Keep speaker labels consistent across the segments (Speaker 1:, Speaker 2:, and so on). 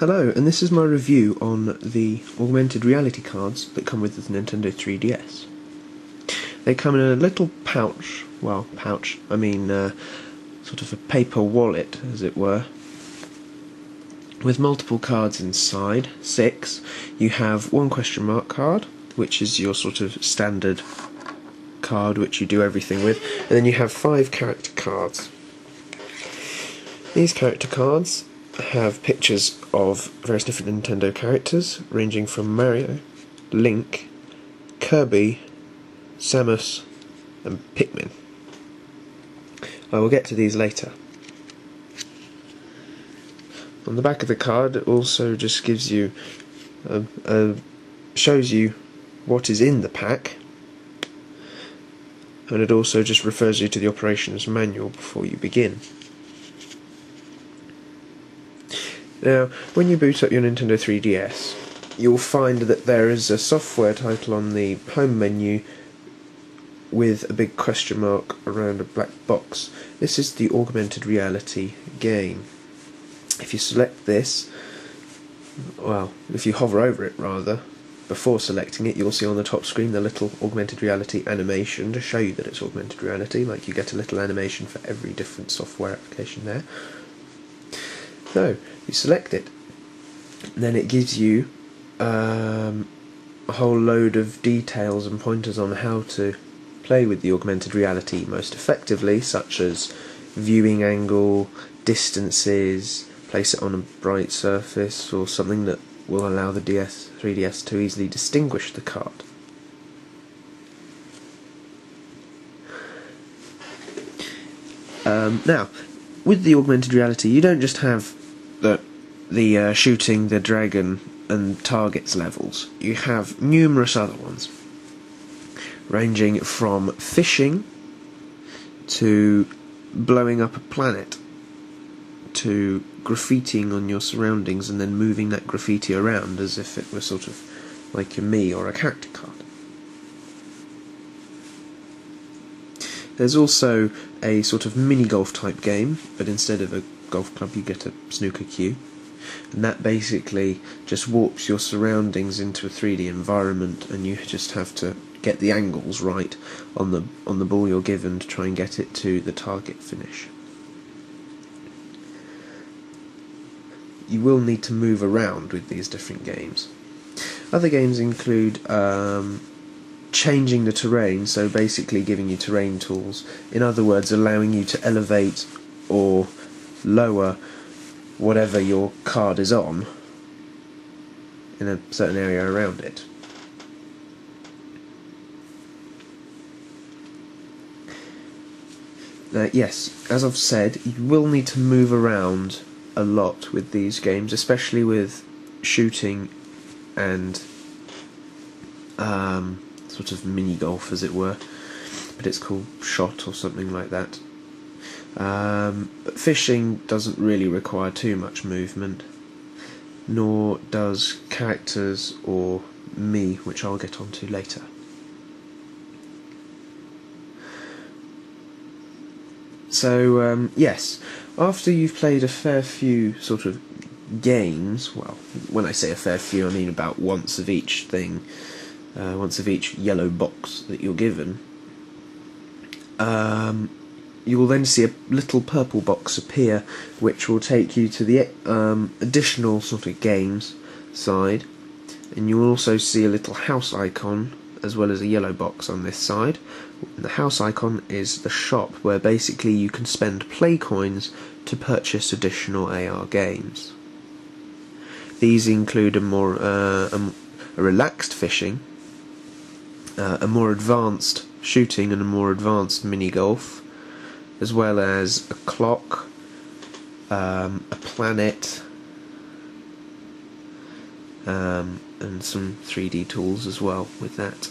Speaker 1: Hello, and this is my review on the Augmented Reality cards that come with the Nintendo 3DS. They come in a little pouch, sort of a paper wallet, as it were, with multiple cards inside, 6. You have one question mark card, which is your sort of standard card which you do everything with, and then you have 5 character cards. These character cards have pictures of various different Nintendo characters, ranging from Mario, Link, Kirby, Samus, and Pikmin. I will get to these later. On the back of the card, it also just gives you, shows you what is in the pack, and it also just refers you to the operations manual before you begin. Now, when you boot up your Nintendo 3DS, you'll find that there is a software title on the home menu with a big question mark around a black box. This is the Augmented Reality game. If you select this, if you hover over it rather, before selecting it, you'll see on the top screen the little Augmented Reality animation to show you that it's Augmented Reality, like you get a little animation for every different software application there. So, you select it, and then it gives you a whole load of details and pointers on how to play with the Augmented Reality most effectively, such as viewing angle, distances, place it on a bright surface, or something that will allow the 3DS to easily distinguish the card. Now, with the Augmented Reality, you don't just have the shooting, the dragon, and targets levels. You have numerous other ones, ranging from fishing to blowing up a planet to graffitiing on your surroundings and then moving that graffiti around as if it were sort of like a Mii or a character card. There's also a sort of mini-golf type game, but instead of a golf club you get a snooker cue, and that basically just warps your surroundings into a 3D environment, and you just have to get the angles right on the ball you're given to try and get it to the target finish. You will need to move around with these different games. Other games include changing the terrain, so basically giving you terrain tools. In other words, allowing you to elevate or lower whatever your card is on in a certain area around it. Now, yes, as I've said, you will need to move around a lot with these games, especially with shooting and sort of mini golf, as it were, but it's called shot or something like that. But fishing doesn't really require too much movement, nor does characters or Mii, which I'll get onto later. So, yes, after you've played a fair few sort of games, well, when I say a fair few, I mean about once of each thing, once of each yellow box that you're given, you will then see a little purple box appear, which will take you to the additional sort of games side, and you will also see a little house icon as well as a yellow box on this side. The house icon is the shop, where basically you can spend play coins to purchase additional AR games. These include a relaxed fishing, a more advanced shooting and a more advanced mini golf, as well as a clock, a planet, and some 3D tools as well with that.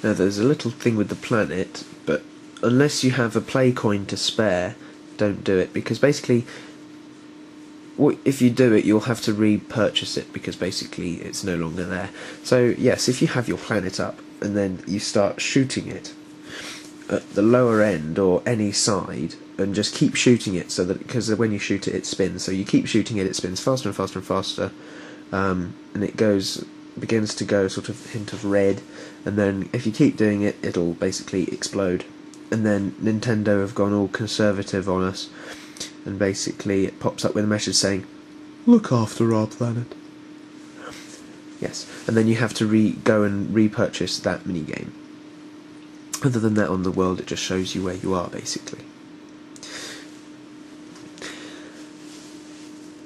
Speaker 1: Now, there's a little thing with the planet, but unless you have a play coin to spare, don't do it, because basically if you do it, you'll have to repurchase it, because basically it's no longer there. So yes, if you have your planet up and then you start shooting it, at the lower end or any side and just keep shooting it, so that, because when you shoot it, it spins. So you keep shooting it, it spins faster and faster and faster, and it begins to go sort of hint of red, and then if you keep doing it, it'll basically explode. And then Nintendo have gone all conservative on us, and basically it pops up with a message saying, "Look after our planet." Yes, and then you have to go and repurchase that minigame. Other than that, on the world, it just shows you where you are, basically.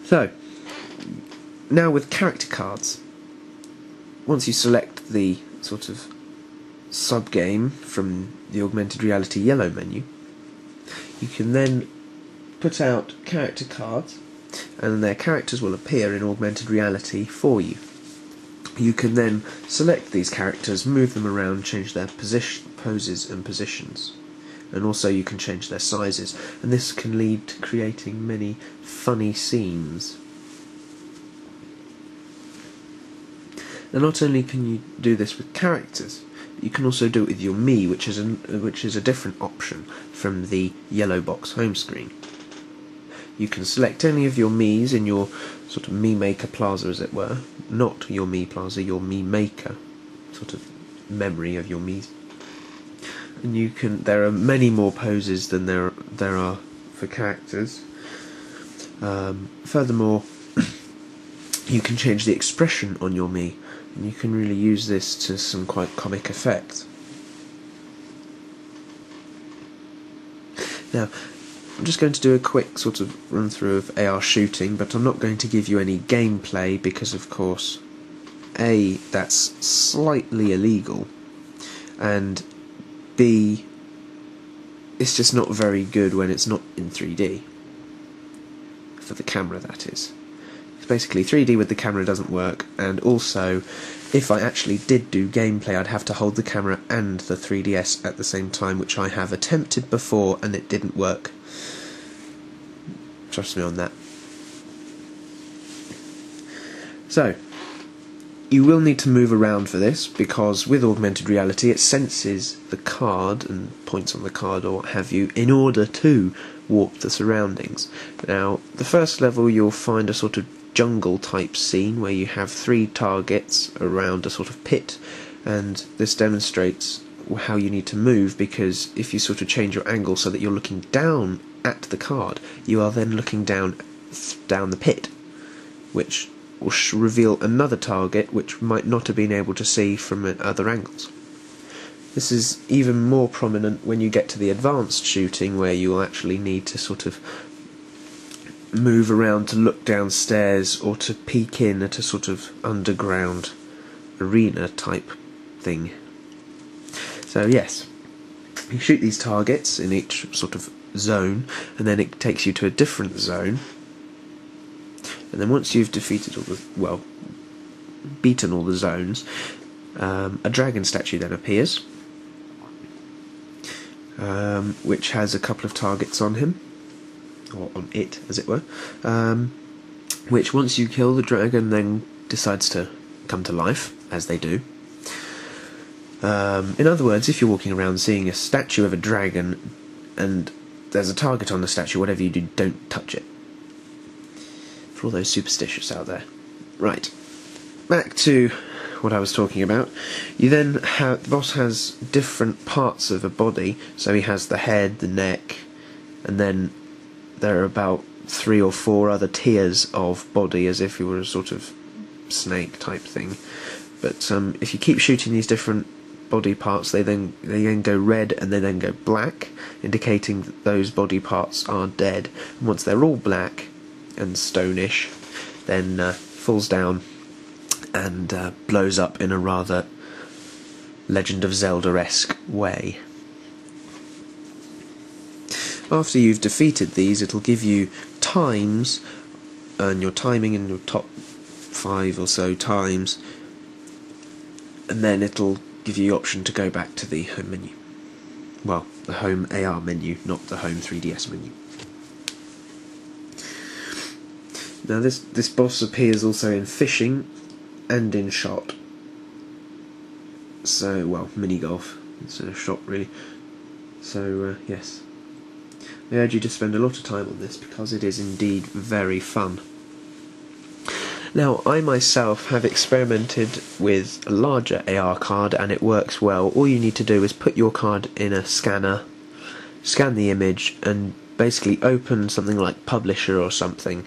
Speaker 1: So, now with character cards, once you select the sort of sub-game from the Augmented Reality yellow menu, you can then put out character cards, and their characters will appear in Augmented Reality for you. You can then select these characters, move them around, change their poses and positions, and also you can change their sizes, and this can lead to creating many funny scenes. Now, not only can you do this with characters, but you can also do it with your Mii, which is a different option from the yellow box home screen. You can select any of your Miis in your sort of Mii Maker Plaza, as it were. Not your Mii Plaza, your Mii Maker sort of memory of your Miis. And you can. There are many more poses than there are for characters. Furthermore, you can change the expression on your Mii, and you can really use this to some quite comic effect. Now, I'm just going to do a quick sort of run through of AR shooting, but I'm not going to give you any gameplay because, of course, A, that's slightly illegal, and B, it's just not very good when it's not in 3D. For the camera, that is. Basically, 3D with the camera doesn't work, and also, if I actually did do gameplay, I'd have to hold the camera and the 3DS at the same time, which I have attempted before, and it didn't work. Trust me on that. So, you will need to move around for this, because with Augmented Reality it senses the card and points on the card or what have you in order to warp the surroundings. Now, the first level you'll find a sort of jungle type scene where you have 3 targets around a sort of pit, and this demonstrates how you need to move, because if you sort of change your angle so that you're looking down at the card, you are then looking down the pit, which will reveal another target which might not have been able to see from other angles. This is even more prominent when you get to the advanced shooting, where you will actually need to sort of move around to look downstairs or to peek in at a sort of underground arena type thing. So yes, you shoot these targets in each sort of zone, and then it takes you to a different zone, and then once you've defeated beaten all the zones, a dragon statue then appears, which has a couple of targets on him, or on it as it were, which once you kill the dragon then decides to come to life, as they do. In other words, if you're walking around seeing a statue of a dragon and there's a target on the statue, whatever you do, don't touch it. For all those superstitious out there. Right, back to what I was talking about. You then have, the boss has different parts of a body, so he has the head, the neck, and then there are about 3 or 4 other tiers of body, as if he were a sort of snake type thing. But if you keep shooting these different body parts, they then go red and they then go black, indicating that those body parts are dead. And once they're all black and stonish, then falls down and blows up in a rather Legend of Zelda-esque way. After you've defeated these, it'll give you times, and your timing in your top 5 or so times, and then it'll give you the option to go back to the home menu. Well, the home AR menu, not the home 3DS menu. Now this boss appears also in fishing and in shot. So, well, mini golf. It's a shot really. So yes, I urge you to spend a lot of time on this because it is indeed very fun. Now, I myself have experimented with a larger AR card and it works well. All you need to do is put your card in a scanner, scan the image, and basically open something like Publisher or something,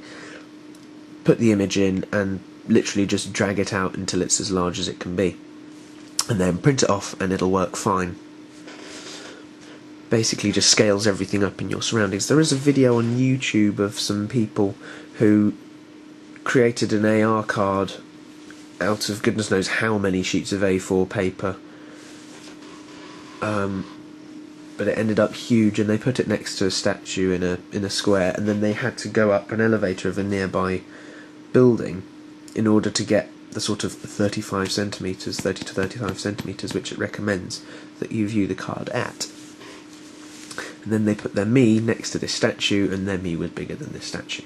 Speaker 1: put the image in and literally just drag it out until it's as large as it can be, and then print it off and it'll work fine. Basically just scales everything up in your surroundings. There is a video on YouTube of some people who created an AR card out of goodness knows how many sheets of A4 paper, but it ended up huge, and they put it next to a statue in a square, and then they had to go up an elevator of a nearby building in order to get the sort of 30 to 35 centimetres which it recommends that you view the card at. And then they put their Mii next to this statue, and their Mii was bigger than this statue.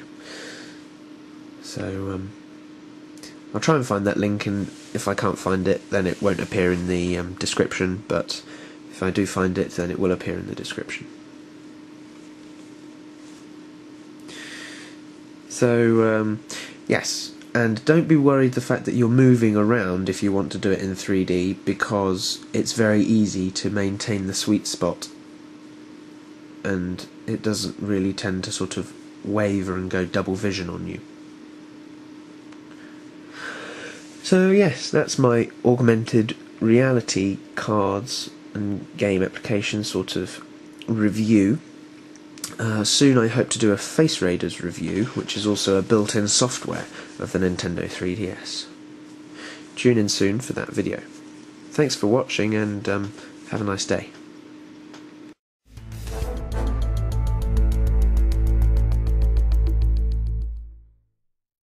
Speaker 1: So I'll try and find that link, and if I can't find it then it won't appear in the description, but if I do find it then it will appear in the description. So yes, and don't be worried the fact that you're moving around if you want to do it in 3D, because it's very easy to maintain the sweet spot and it doesn't really tend to sort of waver and go double vision on you. So yes, that's my augmented reality cards and game application sort of review. Soon I hope to do a Face Raiders review, which is also a built-in software of the Nintendo 3DS. Tune in soon for that video. Thanks for watching, and have a nice day.